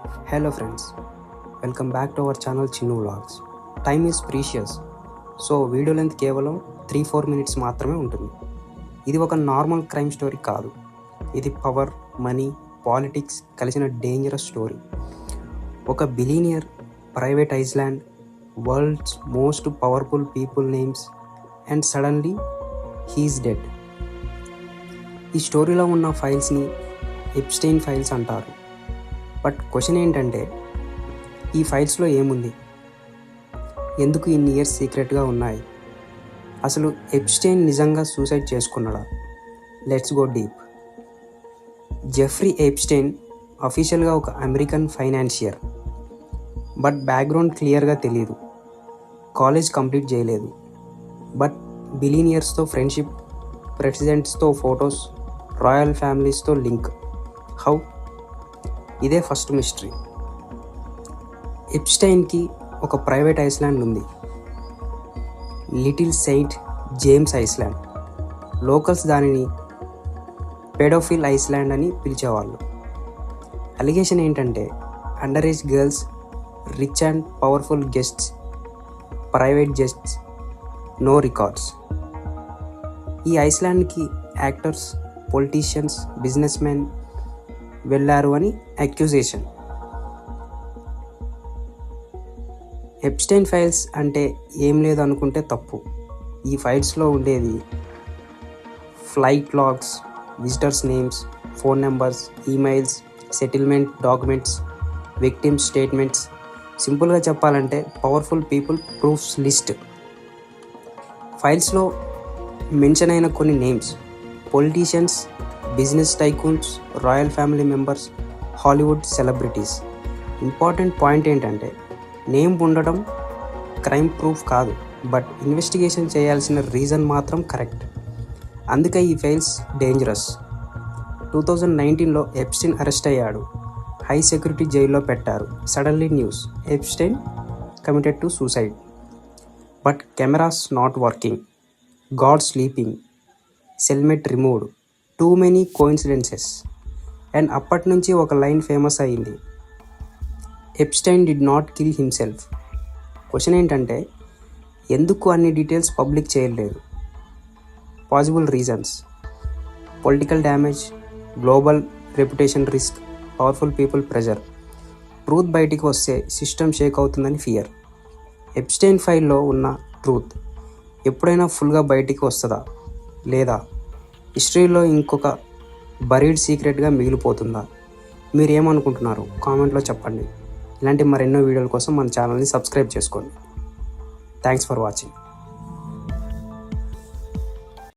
Hello friends, welcome back to our channel Chinnu Vlogs. Time is precious, so video length కేవలం 3-4 minutes మాత్రమే ఉంటుంది. ఇది ఒక normal crime story కాదు. ఇది పవర్, మనీ, పాలిటిక్స్ కలిసిన డేంజరస్ స్టోరీ. ఒక billionaire, private island, world's most powerful people names and suddenly he's dead. ఈ స్టోరీలో ఉన్న ఫైల్స్ని ఎప్స్టైన్ ఫైల్స్ అంటారు. బట్ క్వశ్చన్ ఏంటంటే, ఈ ఫైల్స్లో ఏముంది? ఎందుకు ఇన్ని ఇయర్స్ సీక్రెట్గా ఉన్నాయి? అసలు ఎప్స్టైన్ నిజంగా సూసైడ్ చేసుకున్నాడా? Let's go deep. Jeffrey Epstein అఫీషియల్గా ఒక అమెరికన్ ఫైనాన్షియర్. బట్ బ్యాక్గ్రౌండ్ క్లియర్గా తెలియదు. కాలేజ్ కంప్లీట్ చేయలేదు. బట్ బిలీనియర్స్తో ఫ్రెండ్షిప్, ప్రెసిడెంట్స్తో ఫొటోస్, రాయల్ ఫ్యామిలీస్తో లింక్. హౌ? ఇదే ఫస్ట్ మిస్టరీ. ఎప్స్టైన్కి ఒక ప్రైవేట్ ఐస్లాండ్ ఉంది, little saint James island. Locals దానిని పెడోఫిల్ ఐస్లాండ్ అని పిలిచేవాళ్ళు. అలిగేషన్ ఏంటంటే, under age girls, rich and powerful guests, private jets, no records. ఈ ఐస్లాండ్కి యాక్టర్స్, పొలిటీషియన్స్, బిజినెస్ మెన్ వెళ్ళారు అని అక్యూజేషన్. ఎప్స్టైన్ ఫైల్స్ అంటే ఏం లేదు అనుకుంటే తప్పు. ఈ ఫైల్స్లో ఉండేది flight logs, visitors names, phone numbers, emails, settlement documents, victims statements. సింపుల్గా చెప్పాలంటే పవర్ఫుల్ పీపుల్ ప్రూఫ్స్ లిస్ట్. ఫైల్స్లో మెన్షన్ అయిన కొన్ని names: politicians, business tycoons, royal family members, Hollywood celebrities. Important point ఏంటంటే, నేమ్ ఉండడం క్రైమ్ ప్రూఫ్ కాదు, బట్ ఇన్వెస్టిగేషన్ చేయాల్సిన reason మాత్రం కరెక్ట్. అందుకే ఈ ఫైల్స్ డేంజరస్. 2019లో ఎప్స్టైన్ అరెస్ట్ అయ్యాడు. హై సెక్యూరిటీ జైల్లో పెట్టారు. Suddenly news: Epstein committed to suicide. But cameras not working, God sleeping, cellmate removed, too many coincidences. And అప్పటి నుంచి ఒక లైన్ ఫేమస్ అయ్యింది: Epstein did not kill himself. Question ఏంటంటే, ఎందుకు అన్ని డీటెయిల్స్ పబ్లిక్ చేయలేదు? Possible reasons: political damage, global reputation risk, powerful people pressure. Truth బయటికి వస్తే సిస్టమ్ షేక్ అవుతుందని ఫియర్. ఎప్స్టైన్ ఫైల్లో ఉన్న ట్రూత్ ఎప్పుడైనా ఫుల్గా బయటికి వస్తుందా, లేదా హిస్టరీలో ఇంకొక బరీడ్ సీక్రెట్గా మిగిలిపోతుందా? మీరు ఏమనుకుంటున్నారు? కామెంట్లో చెప్పండి. ఇలాంటి మరెన్నో వీడియోల కోసం మన ఛానల్ని సబ్స్క్రైబ్ చేసుకోండి. Thanks for watching.